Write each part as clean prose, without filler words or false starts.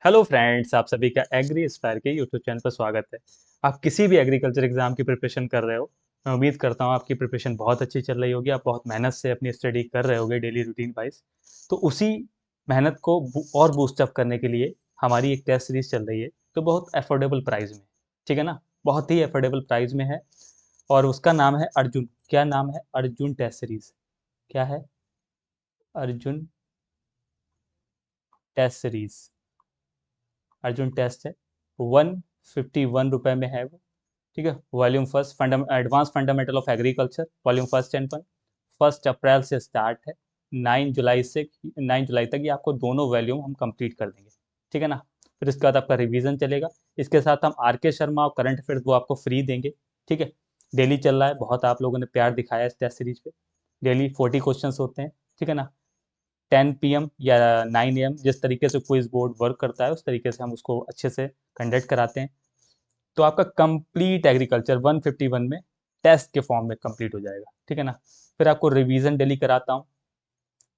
Hello friends, आप सभी का एग्री एस्पायर के यूट्यूब चैनल पर स्वागत है। आप किसी भी एग्रीकल्चर एग्जाम की प्रिपरेशन कर रहे हो, मैं उम्मीद करता हूँ आपकी प्रिपरेशन बहुत अच्छी चल रही होगी। आप बहुत मेहनत से अपनी स्टडी कर रहे होगे डेली रूटीन वाइज। तो उसी मेहनत को और बूस्टअप करने के लिए हमारी एक टेस्ट सीरीज चल रही है, तो बहुत अफोर्डेबल प्राइस में, ठीक है ना। बहुत ही अफोर्डेबल प्राइस में है और उसका नाम है अर्जुन। क्या नाम है? Arjun test series. क्या है? Arjun test series. Arjun test है। 151 रुपये में है वो, ठीक है। Volume first, advance fundamental of agriculture, volume first and one. 1 अप्रैल से स्टार्ट है। 9 जुलाई तक ये आपको दोनों वॉल्यूम हम कंप्लीट कर देंगे, ठीक है ना। फिर इसके बाद आपका रिवीजन चलेगा। इसके साथ हम आर के शर्मा और करंट अफेयर्स वो आपको फ्री देंगे, ठीक है। डेली चल रहा है, बहुत आप लोगों ने प्यार दिखाया इस टेस्ट सीरीज पे। डेली 40 क्वेश्चन होते हैं, ठीक है ना। 10 PM या 9 AM जिस तरीके से क्विज बोर्ड वर्क करता है उस तरीके से हम उसको अच्छे से कंडक्ट कराते हैं। तो आपका कंप्लीट एग्रीकल्चर 151 में टेस्ट के फॉर्म में कंप्लीट हो जाएगा, ठीक है ना। फिर आपको रिवीजन डेली कराता हूँ,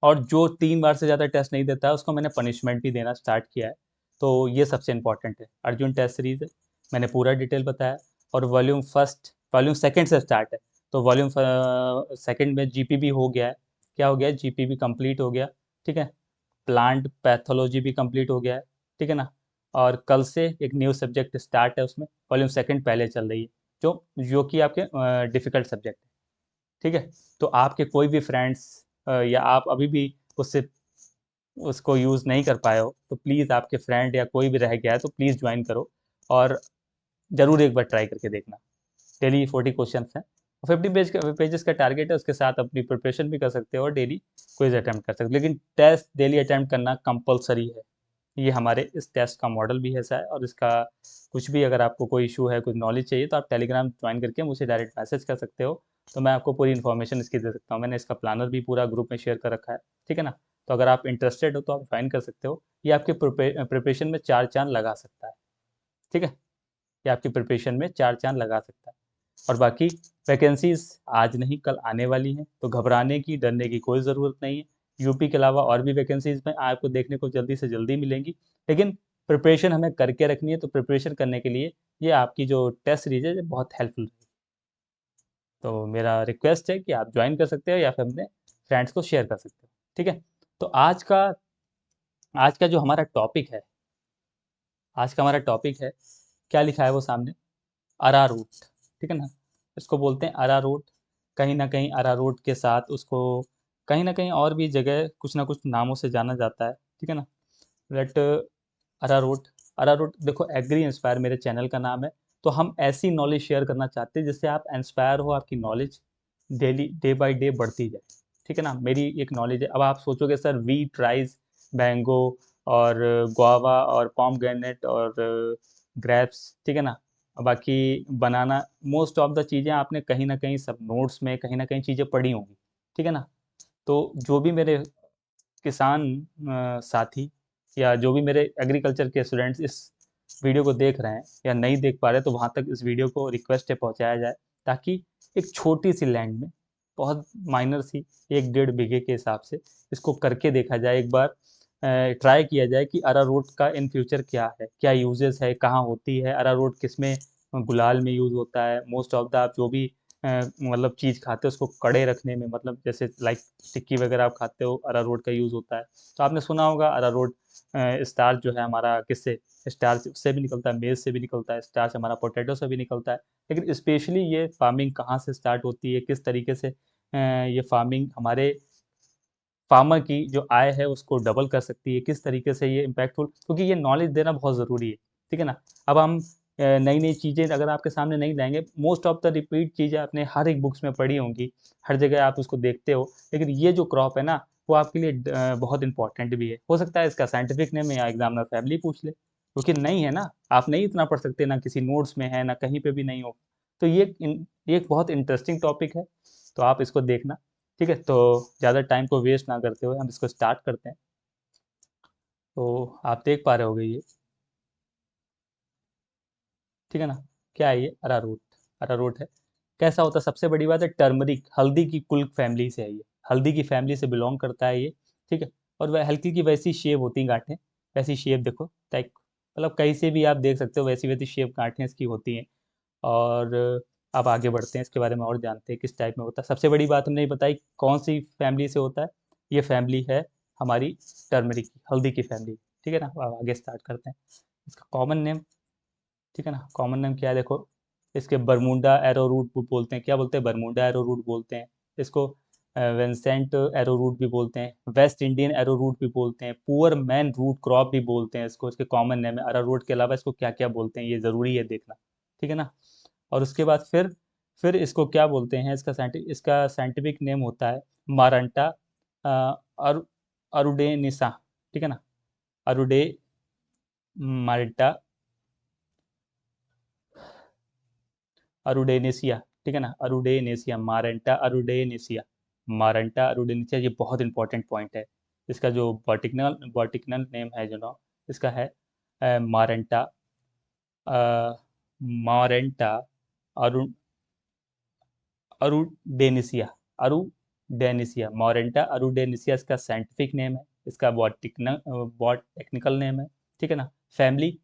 और जो 3 बार से ज़्यादा टेस्ट नहीं देता है उसको मैंने पनिशमेंट भी देना स्टार्ट किया है। तो ये सबसे इंपॉर्टेंट है। अर्जुन टेस्ट सीरीज है, मैंने पूरा डिटेल बताया। और वॉल्यूम सेकंड से स्टार्ट है। तो वॉल्यूम सेकंड में जीपीबी हो गया है। क्या हो गया है? जीपीबी कंप्लीट हो गया, ठीक है। प्लांट पैथोलॉजी भी कंप्लीट हो गया है, ठीक है ना। और कल से एक न्यू सब्जेक्ट स्टार्ट है, उसमें वॉल्यूम सेकंड पहले चल रही है, जो जो कि आपके डिफ़िकल्ट सब्जेक्ट है, ठीक है। तो आपके कोई भी फ्रेंड्स या आप अभी भी उससे उसको यूज़ नहीं कर पाए हो, तो प्लीज़ आपके फ्रेंड या कोई भी रह गया है तो प्लीज़ ज्वाइन करो, और ज़रूर एक बार ट्राई करके देखना। डेली 40 क्वेश्चन हैं, 50 पेजेस का टारगेट है। उसके साथ अपनी प्रिपरेशन भी कर सकते हो और डेली क्विज अटैम्प्ट कर सकते हो, लेकिन टेस्ट डेली अटैम्प्ट करना कंपलसरी है। ये हमारे इस टेस्ट का मॉडल भी ऐसा है। और इसका कुछ भी अगर आपको कोई इशू है, कुछ नॉलेज चाहिए, तो आप टेलीग्राम ज्वाइन करके मुझे डायरेक्ट मैसेज कर सकते हो। तो मैं आपको पूरी इन्फॉर्मेशन इसकी दे सकता हूँ। मैंने इसका प्लानर भी पूरा ग्रुप में शेयर कर रखा है, ठीक है ना। तो अगर आप इंटरेस्टेड हो तो आप ज्वाइन कर सकते हो। ये आपके प्रिपरेशन में चार चांद लगा सकता है, ठीक है। ये आपकी प्रिपरेशन में चार चांद लगा सकता है। और बाकी वैकेंसीज आज नहीं कल आने वाली हैं, तो घबराने की डरने की कोई ज़रूरत नहीं है। यूपी के अलावा और भी वैकेंसीज में आपको देखने को जल्दी से जल्दी मिलेंगी, लेकिन प्रिपरेशन हमें करके रखनी है। तो प्रिपरेशन करने के लिए ये आपकी जो टेस्ट सीरीज है ये बहुत हेल्पफुल है। तो मेरा रिक्वेस्ट है कि आप ज्वाइन कर सकते हो या फिर अपने फ्रेंड्स को शेयर कर सकते हो, ठीक है। तो आज का जो हमारा टॉपिक है, आज का हमारा टॉपिक है, क्या लिखा है वो सामने? अरारोट, ठीक है ना। इसको बोलते हैं अरारोट। कहीं ना कहीं अरारोट के साथ उसको कहीं ना कहीं और भी जगह कुछ ना कुछ नामों से जाना जाता है, ठीक है ना। बट अरारोट, अरारोट देखो, एग्री इंस्पायर मेरे चैनल का नाम है। तो हम ऐसी नॉलेज शेयर करना चाहते हैं जिससे आप इंस्पायर हो, आपकी knowledge daily day by day बढ़ती जाए, ठीक है ना। मेरी एक नॉलेज है। अब आप सोचोगे सर वीट, राइस, मैंगो और गुआवा और पॉमग्रेनेट और ग्रेप्स, ठीक है ना। बाकी बनाना, मोस्ट ऑफ द चीज़ें आपने कहीं ना कहीं सब नोट्स में कहीं ना कहीं चीज़ें पढ़ी होंगी, ठीक है ना। तो जो भी मेरे किसान साथी या जो भी मेरे एग्रीकल्चर के स्टूडेंट्स इस वीडियो को देख रहे हैं या नहीं देख पा रहे, तो वहाँ तक इस वीडियो को रिक्वेस्ट है पहुँचाया जाए, ताकि एक छोटी सी लैंड में, बहुत माइनर सी, 1-1.5 बीघे के हिसाब से इसको करके देखा जाए एक बार। ट्राई किया जाए कि अरारोट का इन फ्यूचर क्या है, क्या यूजेस है, कहाँ होती है अरारोट, किस में गुलाल में यूज़ होता है। मोस्ट ऑफ द आप जो भी मतलब चीज़ खाते हो उसको कड़े रखने में, मतलब जैसे लाइक टिक्की वगैरह आप खाते हो, अरारोट का यूज़ होता है। तो आपने सुना होगा अरारोट स्टार्च जो है हमारा, किससे? स्टार्च से भी निकलता है, मेज़ से भी निकलता है, स्टार्च हमारा पोटैटो से भी निकलता है। लेकिन स्पेशली ये फार्मिंग कहाँ से स्टार्ट होती है, किस तरीके से ये फार्मिंग हमारे फार्मर की जो आय है उसको डबल कर सकती है, किस तरीके से ये इम्पैक्टफुल, क्योंकि ये नॉलेज देना बहुत ज़रूरी है, ठीक है ना। अब हम नई नई चीज़ें अगर आपके सामने नहीं लाएंगे, मोस्ट ऑफ द रिपीट चीज़ें आपने हर एक बुक्स में पढ़ी होंगी, हर जगह आप उसको देखते हो, लेकिन ये जो क्रॉप है ना, वो आपके लिए बहुत इंपॉर्टेंट भी है। हो सकता है इसका साइंटिफिक नेम या एग्जामिनर फैमिली पूछ ले, क्योंकि नहीं है ना, आप नहीं इतना पढ़ सकते, ना किसी नोट्स में है, ना कहीं पे भी नहीं हो। तो ये एक बहुत इंटरेस्टिंग टॉपिक है, तो आप इसको देखना, ठीक है। तो ज़्यादा टाइम को वेस्ट ना करते हुए हम इसको स्टार्ट करते हैं। तो आप देख पा रहे होगे ये, ठीक है ना। क्या है ये? अरारोट। अरारोट है। कैसा होता है? सबसे बड़ी बात है, टर्मरिक, हल्दी की कुल फैमिली से है ये, हल्दी की फैमिली से बिलोंग करता है ये, ठीक है। और वह हल्की की वैसी शेप होती हैं गांठें, वैसी शेप देखो, लाइक मतलब कहीं से भी आप देख सकते हो वैसी वैसी शेप गांठें इसकी होती हैं। और अब आगे बढ़ते हैं, इसके बारे में और जानते हैं किस टाइप में होता है। सबसे बड़ी बात हमने ये बताई कौन सी फैमिली से होता है, ये फैमिली है हमारी टर्मरिक की, हल्दी की फैमिली। ठीक है ना, अब आगे स्टार्ट करते हैं। इसका कॉमन नेम, ठीक है ना, कॉमन नेम क्या है देखो, इसके बरमूडा एरोरूट बोलते हैं। क्या बोलते हैं? बरमूडा एरोरूट बोलते हैं इसको। वेंसेंट एरोरूट भी बोलते हैं, वेस्ट इंडियन एरोरूट भी बोलते हैं, पुअर मैन रूट क्रॉप भी बोलते हैं इसको। इसके कॉमन नेम है। अरारूट के अलावा इसको क्या क्या बोलते हैं ये ज़रूरी है देखना, ठीक है ना। और उसके बाद फिर इसको क्या बोलते हैं, इसका साइंटिफिक नेम होता है मारंटा अर अरुडेनिसा, ठीक है ना, अरुडे मारंटा अरुडेनेसिया, ठीक है ना, अरुडेनेसिया, मारंटा अरुडेनेसिया, ये बहुत इंपॉर्टेंट पॉइंट है। इसका जो वर्टिकल नेम है जो ना, इसका है मारंटा मारेंटा अरु अरुडेनेसिया, अरुडेनेसिया, मोरेंटा अरुडेनेसिया इसका साइंटिफिक नेम है। इसका बॉट टेक्निकल नेम है, ठीक है ना। फैमिली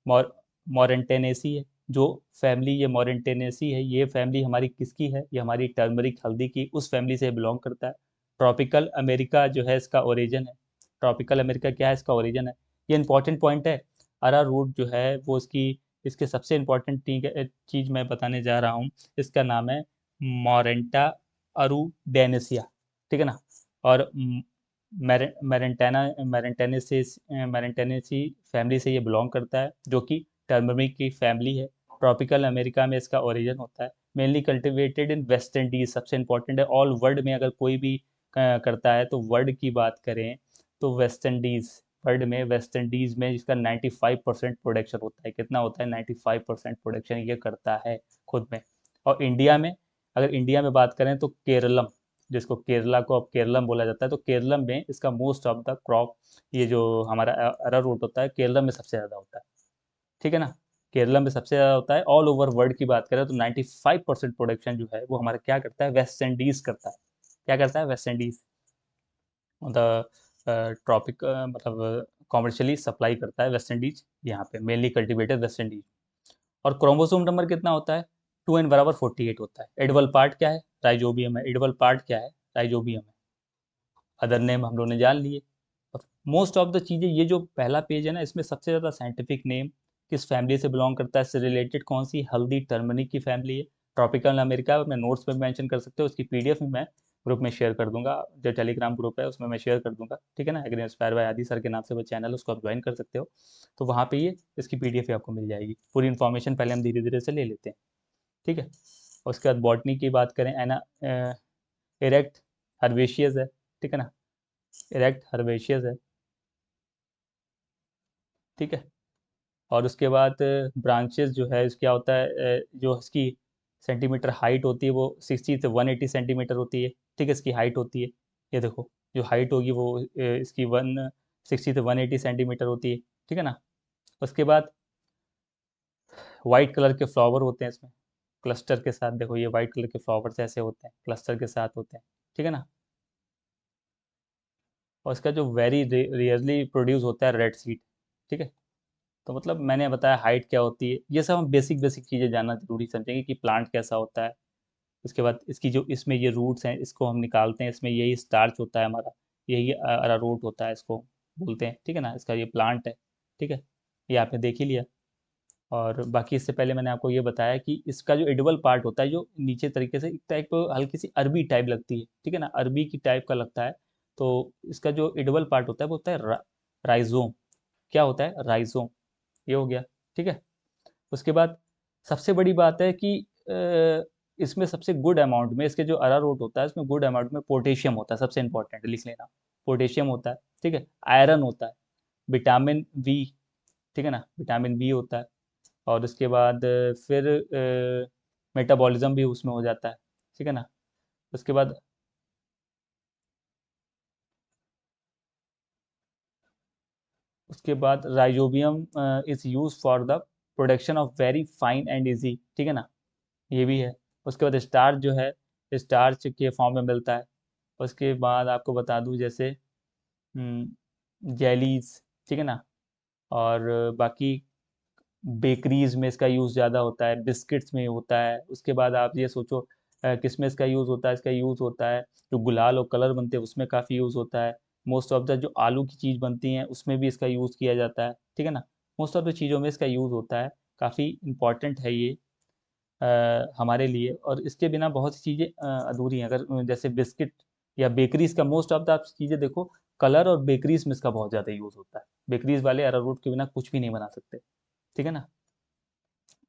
मोर मोरेंटेनेसी है। जो फैमिली ये मोरेंटेनेसी है, ये फैमिली हमारी किसकी है? ये हमारी टर्मरिक हल्दी की उस फैमिली से बिलोंग करता है। ट्रॉपिकल अमेरिका जो है इसका ओरिजिन है। ट्रॉपिकल अमेरिका क्या है? इसका ओरिजिन है। ये इंपॉर्टेंट पॉइंट है। अरा रूट जो है वो इसकी, इसके सबसे इंपॉर्टेंट चीज मैं बताने जा रहा हूँ, इसका नाम है मोरेंटा अरुडेनेसिया, ठीक है ना। और मेरेंटेना मेरेंटेनेसिस मेरेंटेनेसी फैमिली से ये बिलोंग करता है, जो कि टर्मरिक की फैमिली है। ट्रॉपिकल अमेरिका में इसका ओरिजिन होता है। Mainly cultivated in West Indies, सबसे इंपॉर्टेंट है। ऑल वर्ल्ड में अगर कोई भी करता है तो वर्ल्ड की बात करें तो वेस्ट इंडीज, वर्ल्ड में वेस्ट इंडीज में इसका 95% प्रोडक्शन होता है। कितना होता है? 95% प्रोडक्शन ये करता है खुद में। और इंडिया में, अगर इंडिया में बात करें तो केरलम, जिसको केरला को अब केरलम बोला जाता है, तो केरलम में इसका मोस्ट ऑफ द क्रॉप, ये जो हमारा अरारोट होता है, केरलम में सबसे ज़्यादा होता है, ठीक है ना। केरलम में सबसे ज़्यादा होता है। ऑल ओवर वर्ल्ड की बात करें तो 95% प्रोडक्शन जो है वो हमारा क्या करता है? वेस्ट इंडीज करता है। क्या करता है? वेस्ट इंडीज द ट्रॉपिक, मतलब कॉमर्शियली सप्लाई करता है वेस्ट इंडीज, यहाँ पे मेनली कल्टिवेटेड वेस्ट इंडीज। और क्रोमोसोम नंबर कितना होता है? 2n बराबर 48 होता है। एडवल पार्ट क्या है? राइजोबियम है। एडवल पार्ट क्या है? राइजोबियम है। अदर नेम हम लोगों ने जान लिए। और मोस्ट ऑफ द चीज़ें, ये जो पहला पेज है ना, इसमें सबसे ज़्यादा साइंटिफिक नेम, किस फैमिली से बिलोंग करता है, इससे रिलेटेड कौन सी, हल्दी टर्मरिक की फैमिली है। ट्रॉपिकल अमेरिका अपने नोट्स में मेंशन कर सकते हो, उसकी पीडीएफ में मैं ग्रुप में शेयर कर दूंगा, जो टेलीग्राम ग्रुप है उसमें मैं शेयर कर दूंगा, ठीक है ना। एग्री इंस्पायर बाय आदि सर के नाम से वो चैनल है, उसको आप ज्वाइन कर सकते हो। तो वहाँ पे ये इसकी पीडीएफ आपको मिल जाएगी। पूरी इन्फॉर्मेशन पहले हम धीरे धीरे से ले लेते हैं, ठीक है। उसके बाद बॉटनी की बात करें, एना इरेक्ट हर्बेशियस है, ठीक है ना, इरेक्ट हर्बेशियस है, ठीक है। और उसके बाद ब्रांचेस जो है क्या होता है, जो इसकी सेंटीमीटर हाइट होती है वो 60 से 180 सेंटीमीटर होती है, ठीक है, इसकी हाइट होती है। ये देखो, जो हाइट होगी वो इसकी 160 से 180 सेंटीमीटर होती है, ठीक है ना। उसके बाद वाइट कलर के फ्लावर होते हैं इसमें, क्लस्टर के साथ। देखो ये वाइट कलर के फ्लावर्स ऐसे होते हैं, क्लस्टर के साथ होते हैं, ठीक है ना। और इसका जो वेरी रेयरली प्रोड्यूस होता है रेड सीड, ठीक है। तो मतलब मैंने बताया हाइट क्या होती है, ये सब हम बेसिक बेसिक चीज़ें जानना जरूरी समझेंगे कि प्लांट कैसा होता है। उसके बाद इसकी जो, इसमें ये रूट्स हैं, इसको हम निकालते हैं, इसमें यही स्टार्च होता है हमारा, यही अरारूट होता है, इसको बोलते हैं, ठीक है ना। इसका ये प्लांट है, ठीक है, ये आपने देख ही लिया। और बाकी इससे पहले मैंने आपको ये बताया कि इसका जो एडिबल पार्ट होता है, जो नीचे तरीके से एक टाइप हल्की सी अरबी टाइप लगती है, ठीक है ना, अरबी की टाइप का लगता है। तो इसका जो एडिबल पार्ट होता है वो होता है राइजोम। क्या होता है? राइजोम। ये हो गया, ठीक है। उसके बाद सबसे बड़ी बात है कि इसमें सबसे गुड अमाउंट में, इसके जो अरारोट होता है इसमें गुड अमाउंट में पोटेशियम होता है, सबसे इंपॉर्टेंट लिख लेना, पोटेशियम होता है, ठीक है। आयरन होता है, विटामिन बी, ठीक है ना, विटामिन बी होता है। और उसके बाद फिर मेटाबॉलिज्म भी उसमें हो जाता है, ठीक है ना। उसके बाद rhizobium is use for the production of very fine and easy, ठीक है ना, ये भी है। उसके बाद स्टार्च जो है, स्टार्च के फॉर्म में मिलता है। उसके बाद आपको बता दूं जैसे जेलीज, ठीक है ना, और बाकी बेकरीज में इसका यूज़ ज़्यादा होता है, बिस्किट्स में होता है। उसके बाद आप ये सोचो किस में इसका यूज़ होता है, इसका यूज़ होता है जो गुलाल और कलर बनते हैं उसमें काफ़ी यूज़ होता है। मोस्ट ऑफ द जो आलू की चीज़ बनती हैं उसमें भी इसका यूज़ किया जाता है, ठीक है ना। मोस्ट ऑफ द चीज़ों में इसका यूज़ होता है, काफ़ी इंपॉर्टेंट है ये हमारे लिए। और इसके बिना बहुत सी चीज़ें अधूरी हैं। अगर जैसे बिस्किट या बेकरीज का मोस्ट ऑफ द आप चीज़ें देखो, कलर और बेकरीज में इसका बहुत ज़्यादा यूज़ होता है। बेकरीज वाले अरारोट के बिना कुछ भी नहीं बना सकते, ठीक है ना।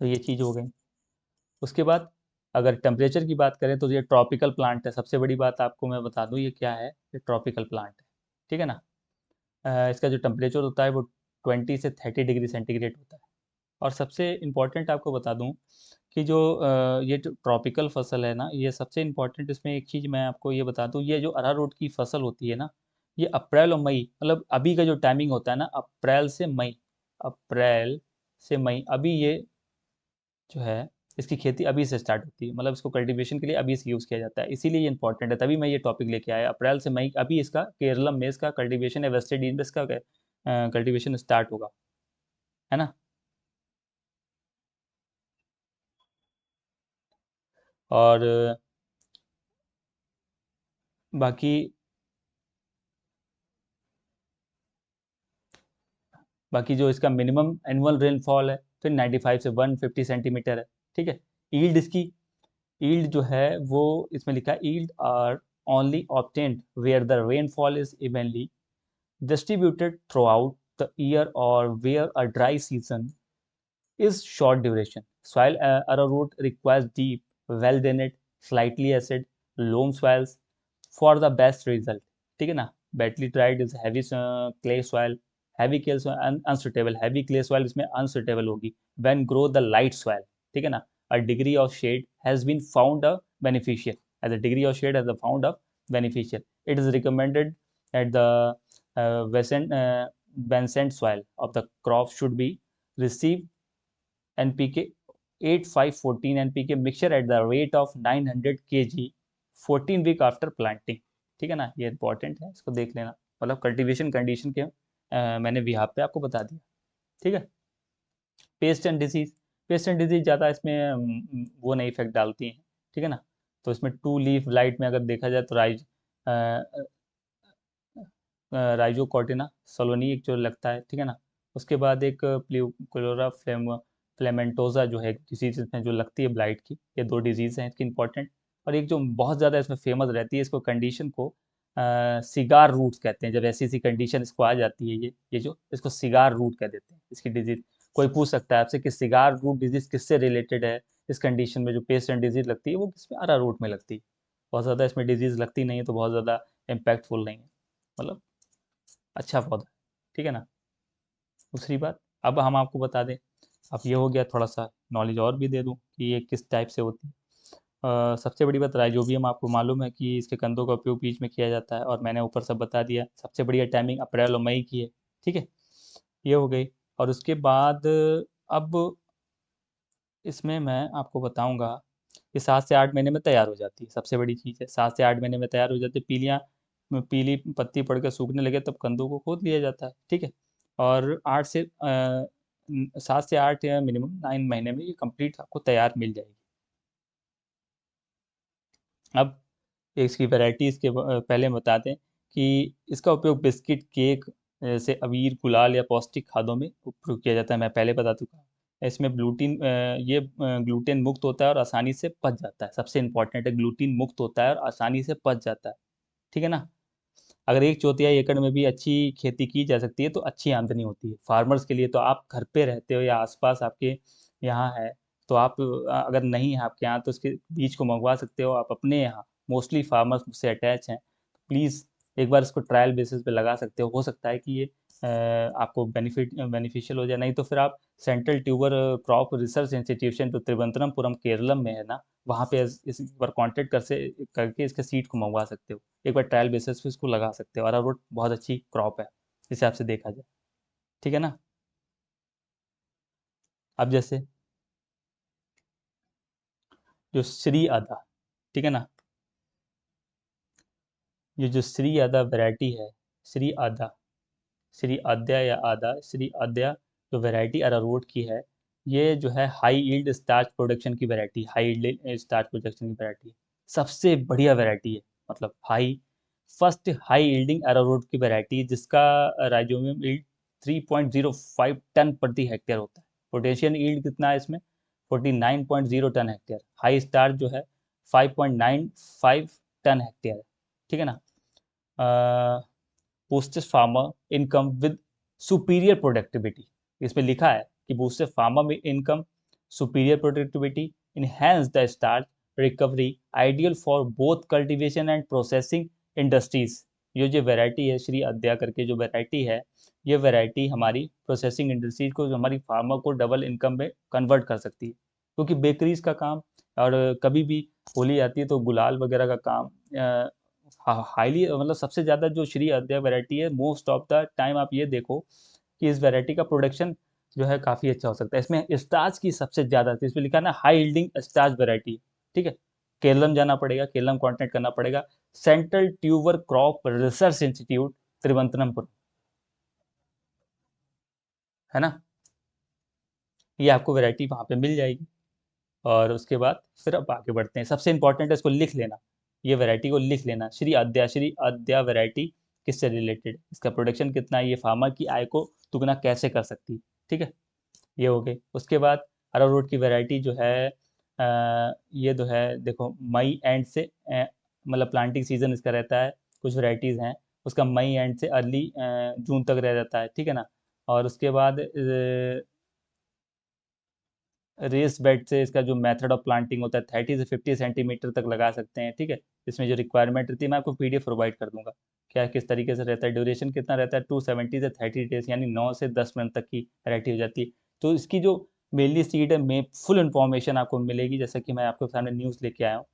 तो ये चीज़ हो गई। उसके बाद अगर टेम्परेचर की बात करें तो ये ट्रॉपिकल प्लांट है। सबसे बड़ी बात आपको मैं बता दूं, ये क्या है, ये ट्रॉपिकल प्लांट है, ठीक है ना। इसका जो टेम्परेचर होता है वो 20 से 30 डिग्री सेंटीग्रेड होता है। और सबसे इम्पॉर्टेंट आपको बता दूं कि जो ये जो ट्रॉपिकल फसल है ना, ये सबसे इम्पॉर्टेंट इसमें एक चीज़ मैं आपको ये बता दूं, ये जो अरारोट की फसल होती है ना, ये अप्रैल और मई, मतलब अभी का जो टाइमिंग होता है ना, अप्रैल से मई, अप्रैल से मई, अभी ये जो है इसकी खेती अभी से स्टार्ट होती है। मतलब इसको कल्टीवेशन के लिए अभी से यूज़ किया जाता है, इसीलिए ये इंपॉर्टेंट है। तभी मैं ये टॉपिक लेके आया, अप्रैल से मई अभी इसका केरलम में इसका कल्टीवेशन है, वेस्ट इंडीज में इसका कल्टीवेशन स्टार्ट होगा, है ना। और बाकी बाकी जो इसका मिनिमम एनुअल रेनफॉल है फिर 95 से 150 सेंटीमीटर है, ठीक है। ईल्ड इसकी, ईल्ड जो है वो इसमें लिखा है, yield are only obtained where the rainfall is evenly distributed throughout the year or where a dry season is short duration. Soil arrowroot requires deep, well drained, slightly acid, loam soils for the best result. ठीक है ना। Badly dried is heavy clay soil, heavy clay soil unsuitable, heavy clay soil इसमें unsuitable होगी। When grow the light soil, ठीक है ना, a degree of shade has been found a beneficial, as a degree of shade has been found a beneficial. It is recommended that the Vincent soil of the crop should be receive NPK 8514 NPK mixture at the rate of 900 kg 14 week after planting, ठीक है ना। ये important है, इसको देख लेना। मतलब cultivation condition के मैंने बिहाफ पे आपको बता दिया, ठीक है। Paste and disease, paste and disease ज़्यादा इसमें वो नहीं इफेक्ट डालती हैं, ठीक है ना। तो इसमें टू लीफ लाइट में अगर देखा जाए तो राइजोकॉर्टिना सलोनी एक जो लगता है, ठीक है ना। उसके बाद एक क्लोरा फ्लेमेंटोजा जो है डिजीज इसमें जो लगती है ब्लाइट की, ये दो डिजीज़ हैं इसकी इंपॉर्टेंट। और एक जो बहुत ज़्यादा इसमें फेमस रहती है, इसको कंडीशन को सिगार रूट्स कहते हैं। जब ऐसी ऐसी कंडीशन इसको आ जाती है, ये जो इसको सिगार रूट कह देते हैं इसकी डिजीज। कोई पूछ सकता है आपसे कि सिगार रूट डिजीज किससे रिलेटेड है, इस कंडीशन में जो पेस्ट एंड डिजीज लगती है वो किसमें, अरा रूट में लगती है। बहुत ज़्यादा इसमें डिजीज लगती नहीं है तो बहुत ज़्यादा इम्पैक्टफुल नहीं है, मतलब अच्छा पौधा, ठीक है ना। दूसरी बात, अब हम आपको बता दें, अब ये हो गया थोड़ा सा नॉलेज और भी दे दूं कि ये किस टाइप से होती है। सबसे बड़ी बात राइजोबियम आपको मालूम है कि इसके कंदों का उपयोग बीज में किया जाता है, और मैंने ऊपर सब बता दिया। सबसे बढ़िया टाइमिंग अप्रैल और मई की है, ठीक है। ये हो गई। और उसके बाद अब इसमें मैं आपको बताऊंगा कि 7 से 8 महीने में तैयार हो जाती है। सबसे बड़ी चीज़ है, 7 से 8 महीने में तैयार हो जाती है। पीलियाँ, पीली पत्ती पड़ के सूखने लगे तब कंदों को खोद लिया जाता है, ठीक है। और 7 से 8 या मिनिमम 9 महीने में ये कंप्लीट आपको तैयार मिल जाएगी। अब इसकी वैरायटीज़ के पहले बता दें कि इसका उपयोग बिस्किट, केक जैसे अबीर, गुलाल या पौष्टिक खाद्यों में उपयोग किया जाता है, मैं पहले बता चुका हूँ। इसमें ये ग्लूटेन मुक्त होता है और आसानी से पच जाता है। सबसे इंपॉर्टेंट है, ग्लूटीन मुक्त होता है और आसानी से पच जाता है, ठीक है ना। अगर 1/4 एकड़ में भी अच्छी खेती की जा सकती है तो अच्छी आमदनी होती है फार्मर्स के लिए। तो आप घर पे रहते हो या आसपास आपके यहाँ है, तो आप अगर नहीं है आपके यहाँ तो उसके बीज को मंगवा सकते हो आप अपने यहाँ। मोस्टली फार्मर्स मुझसे अटैच हैं, प्लीज़ एक बार इसको ट्रायल बेसिस पे लगा सकते हो सकता है कि ये आपको बेनिफिशियल हो जाए। नहीं तो फिर आप central tuber crop research institution जो त्रिवंतरमपुरम केरलम में है ना, वहाँ पे इस बार कॉन्टेक्ट करके इसके सीड को मंगवा सकते हो। एक बार ट्रायल बेसिस पे इसको लगा सकते हो। अरारोट बहुत अच्छी क्रॉप है इस हिसाब से देखा जाए, ठीक है ना। अब जैसे जो श्री अदा, ठीक है ना, ये जो श्री अदा वैरायटी है, श्री अदा, श्री अद्या या आदा, श्री अद्या जो वैरायटी अरारोट की है, ये जो है हाई यील्ड स्टार्च प्रोडक्शन की variety, high yield starch production की वैरायटी, सबसे बढ़िया वैरायटी है, मतलब फर्स्ट हाई यील्डिंग अरारोट की वैरायटी, जिसका राइजोबियम यील्ड 3.05 टन प्रति हेक्टेयर होता है। पोटेंशियल यील्ड कितना है इसमें? 49.0 टन हेक्टेयर। हाई स्टार्च जो है 5.95 टन हेक्टेयर है, ठीक है ना। Boosted farmer income with superior productivity, इसमें लिखा है कि बूस्टेड फार्मर में income, superior productivity, enhance the starch recovery, ideal for both cultivation and processing industries. ये जो वैरायटी है श्री अद्या करके जो वैरायटी है, ये वैरायटी हमारी प्रोसेसिंग इंडस्ट्रीज को, जो हमारी फार्मर को डबल इनकम में कन्वर्ट कर सकती है, क्योंकि बेकरीज का काम, और कभी भी होली आती है तो गुलाल वगैरह का काम हाईली, मतलब सबसे ज़्यादा जो श्री अद्या वैरायटी है, मोस्ट ऑफ द टाइम आप ये देखो कि इस वैरायटी का प्रोडक्शन जो है काफ़ी अच्छा हो सकता है। इसमें स्टार्च की सबसे ज़्यादा थी, इसमें लिखा है ना हाई यील्डिंग स्टार्च वैरायटी, ठीक है। केरलम जाना पड़ेगा, केरलम कॉन्टेक्ट करना पड़ेगा, central tuber crop research institute, Thiruvananthapuram, है ना। ये आपको वैरायटी वहाँ पे मिल जाएगी। और उसके बाद फिर अब आगे बढ़ते हैं, सबसे इंपॉर्टेंट है इसको लिख लेना, ये वैरायटी को लिख लेना, श्री अद्या वैरायटी किससे रिलेटेड, इसका प्रोडक्शन कितना है, ये फार्मर की आय को दुगना कैसे कर सकती है, ठीक है। ये हो गए। उसके बाद अरारोट की वैरायटी जो है ये जो है देखो मई एंड से मतलब प्लांटिंग सीजन इसका रहता है, कुछ वैरायटीज़ हैं उसका मई एंड से अर्ली जून तक रह जाता है, ठीक है ना। और उसके बाद रेस बेड से इसका जो मेथड ऑफ प्लांटिंग होता है 30 से 50 सेंटीमीटर तक लगा सकते हैं, ठीक है। इसमें जो रिक्वायरमेंट रहती है मैं आपको पीडीएफ प्रोवाइड कर दूंगा, क्या किस तरीके से रहता है। ड्यूरेशन कितना रहता है? 270 से 30 डेज, यानी 9 से 10 मिनट तक की वैरायटी हो जाती है। तो इसकी जो मेनली सीड है में फुल इन्फॉर्मेशन आपको मिलेगी, जैसा कि मैं आपके सामने न्यूज़ लेके आया हूँ।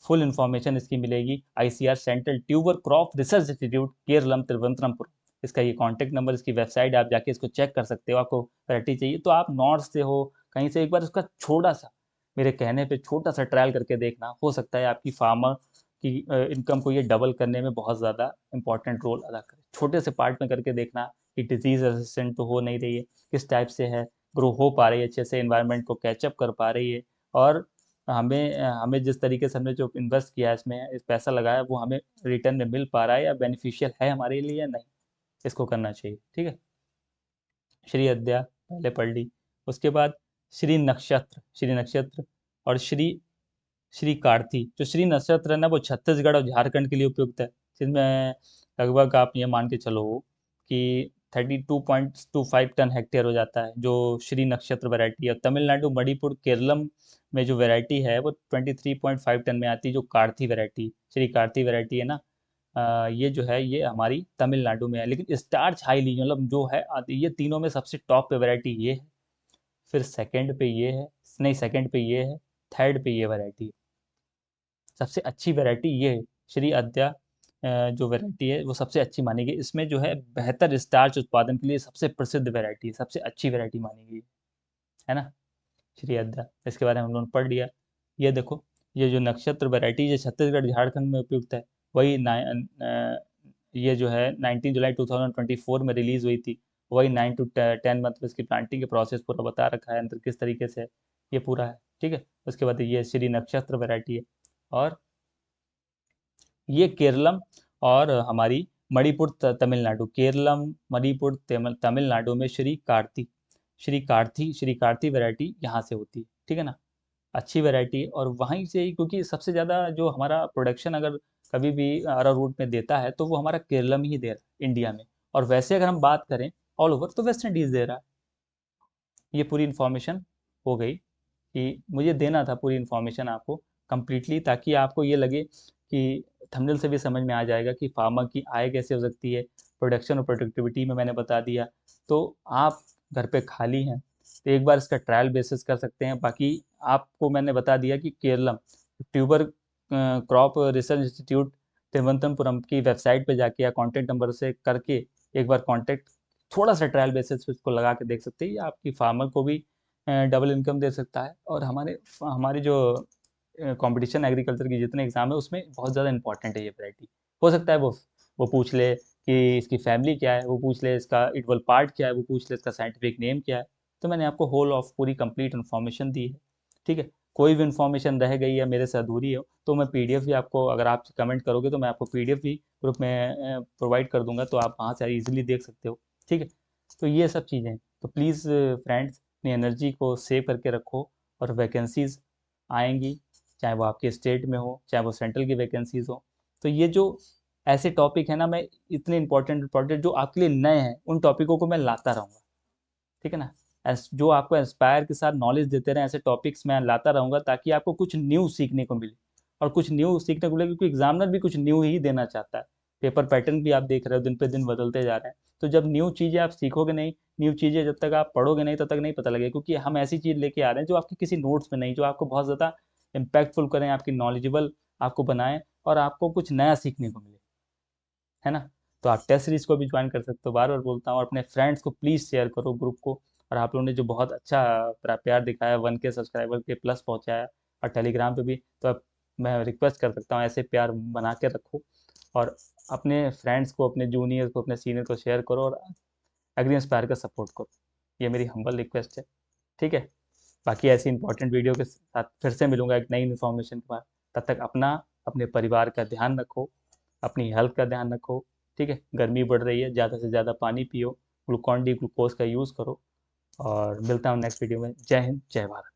फुल इन्फॉर्मेशन इसकी मिलेगी ICR central tuber crop research institute Keralam Thiruvananthapuram. इसका ये कॉन्टैक्ट नंबर, इसकी वेबसाइट, आप जाके इसको चेक कर सकते हो। आपको वैरायटी चाहिए तो आप नॉर्थ से हो कहीं से, एक बार उसका छोटा सा, मेरे कहने पे छोटा सा ट्रायल करके देखना, हो सकता है आपकी फार्मर की इनकम को ये डबल करने में बहुत ज़्यादा इंपॉर्टेंट रोल अदा करे। छोटे से पार्ट में करके देखना कि डिजीज रेजिस्टेंट तो हो नहीं रही है, किस टाइप से है, ग्रो हो पा रही है अच्छे से, इन्वायरमेंट को कैचअप कर पा रही है, और हमें जिस तरीके से हमने जो इन्वेस्ट किया है इसमें, इस पैसा लगाया, वो हमें रिटर्न में मिल पा रहा है या बेनिफिशियल है हमारे लिए या नहीं, इसको करना चाहिए, ठीक है। श्री अद्या पहले पढ़ ली। उसके बाद श्री नक्षत्र और श्री श्री कार्ति। जो श्री नक्षत्र है ना, वो छत्तीसगढ़ और झारखंड के लिए उपयुक्त है, जिसमें लगभग आप ये मान के चलो कि 32.25 टन हेक्टेयर हो जाता है जो श्री नक्षत्र वैरायटी है। तमिलनाडु, मणिपुर, केरलम में जो वैरायटी है वो 23.5 टन में आती है, जो कार्ति वैरायटी, श्री कार्ति वैरायटी है ना। ये जो है ये हमारी तमिलनाडु में है, लेकिन स्टार्च हाईली मतलब जो है ये तीनों में सबसे टॉप पे वैरायटी ये है, फिर सेकंड पे ये है, नहीं सेकंड पे ये है, थर्ड पे ये वैरायटी है। सबसे अच्छी वैरायटी ये है श्री अद्या, जो वैरायटी है वो सबसे अच्छी मानी गई। इसमें जो है बेहतर स्टार्च उत्पादन के लिए सबसे प्रसिद्ध वैरायटी है, सबसे अच्छी वैरायटी मानी गई है ना, श्री अद्या। इसके बारे में हम लोगों ने पढ़ लिया। ये देखो, ये जो नक्षत्र वैरायटी ये छत्तीसगढ़ झारखंड में उपयुक्त है, वही ये जो है 19 जुलाई 2024 में रिलीज हुई थी। वही 9 to 10 मंथ में इसकी प्लांटिंग के प्रोसेस पूरा बता रखा है अंदर किस तरीके से ये पूरा है, ठीक है। उसके बाद ये श्री नक्षत्र वैरायटी है। और ये केरलम और हमारी मणिपुर तमिलनाडु, केरलम मणिपुर तमिलनाडु में श्री कार्ति वैरायटी यहाँ से होती है, ठीक है ना। अच्छी वैरायटी है, और वहीं से ही, क्योंकि सबसे ज़्यादा जो हमारा प्रोडक्शन अगर कभी भी अरारूट में देता है तो वो हमारा केरलम ही दे रहा है इंडिया में। और वैसे अगर हम बात करें ऑल ओवर तो वेस्ट इंडीज़ दे रहा है। ये पूरी इन्फॉर्मेशन हो गई कि मुझे देना था पूरी इन्फॉर्मेशन आपको कंप्लीटली, ताकि आपको ये लगे कि थंबनेल से भी समझ में आ जाएगा कि फार्मर की आय कैसे हो सकती है। प्रोडक्शन और प्रोडक्टिविटी में मैंने बता दिया, तो आप घर पे खाली हैं तो एक बार इसका ट्रायल बेसिस कर सकते हैं। बाकी आपको मैंने बता दिया कि Keralam tuber crop research institute Thiruvananthapuram की वेबसाइट पे जाके या कॉन्टैक्ट नंबर से करके एक बार कॉन्टैक्ट, थोड़ा सा ट्रायल बेसिस पे इसको लगा के देख सकते हैं। ये आपकी फार्मर को भी डबल इनकम दे सकता है, और हमारी जो कंपटीशन एग्रीकल्चर की जितने एग्जाम है उसमें बहुत ज़्यादा इंपॉर्टेंट है ये वैरायटी। हो सकता है वो पूछ ले कि इसकी फैमिली क्या है वो पूछ ले, इसका इक्वल पार्ट क्या है वो पूछ ले, इसका साइंटिफिक नेम क्या है। तो मैंने आपको होल ऑफ पूरी कंप्लीट इन्फॉर्मेशन दी है, ठीक है। कोई भी इन्फॉर्मेशन रह गई है मेरे से अधूरी हो तो मैं पीडीएफ भी आपको, अगर आप कमेंट करोगे तो मैं आपको पीडीएफ भी ग्रुप में प्रोवाइड कर दूंगा, तो आप वहाँ से इजीली देख सकते हो, ठीक है। तो ये सब चीज़ें हैं। तो प्लीज़ फ्रेंड्स, अपनी एनर्जी को सेव करके रखो, और वैकेंसीज आएंगी, चाहे वो आपके स्टेट में हो चाहे वो सेंट्रल की वैकेंसीज हो। तो ये जो ऐसे टॉपिक है ना, मैं इतने इंपॉर्टेंट जो आपके लिए नए हैं उन टॉपिकों को मैं लाता रहूँगा, ठीक है ना। जो आपको इंस्पायर के साथ नॉलेज देते रहे ऐसे टॉपिक्स मैं लाता रहूँगा, ताकि आपको कुछ न्यू सीखने को मिले, और कुछ न्यू सीखने को मिले क्योंकि एग्जामिनर भी कुछ न्यू ही देना चाहता है। पेपर पैटर्न भी आप देख रहे हो दिन पे दिन बदलते जा रहे हैं, तो जब न्यू चीज़ें आप सीखोगे नहीं, न्यू चीज़ें जब तक आप पढ़ोगे नहीं तब तक नहीं पता लगेगा, क्योंकि हम ऐसी चीज़ लेके आ रहे हैं जो आपके किसी नोट्स में नहीं, जो आपको बहुत ज़्यादा इम्पैक्टफुल करें, आपकी नॉलेजेबल आपको बनाएं, और आपको कुछ नया सीखने को मिले, है ना। तो आप टेस्ट सीरीज को भी ज्वाइन कर सकते हो, बार बार बोलता हूँ। और अपने फ्रेंड्स को प्लीज़ शेयर करो ग्रुप को। और आप लोगों ने जो बहुत अच्छा प्यार दिखाया, 1K सब्सक्राइबर के प्लस पहुँचाया, और टेलीग्राम पे भी, तो अब मैं रिक्वेस्ट कर सकता हूँ ऐसे प्यार बना के रखो, और अपने फ्रेंड्स को, अपने जूनियर को, अपने सीनियर को शेयर करो, और एग्री इंस्पायर का सपोर्ट करो। ये मेरी हम्बल रिक्वेस्ट है, ठीक है। बाकी ऐसी इंपॉर्टेंट वीडियो के साथ फिर से मिलूंगा एक नई इन्फॉर्मेशन के बाद। तब तक अपना, अपने परिवार का ध्यान रखो, अपनी हेल्थ का ध्यान रखो, ठीक है। गर्मी बढ़ रही है, ज़्यादा से ज़्यादा पानी पियो, ग्लूकॉन डी ग्लूकोज का यूज़ करो, और मिलता हूँ नेक्स्ट वीडियो में। जय हिंद, जय भारत।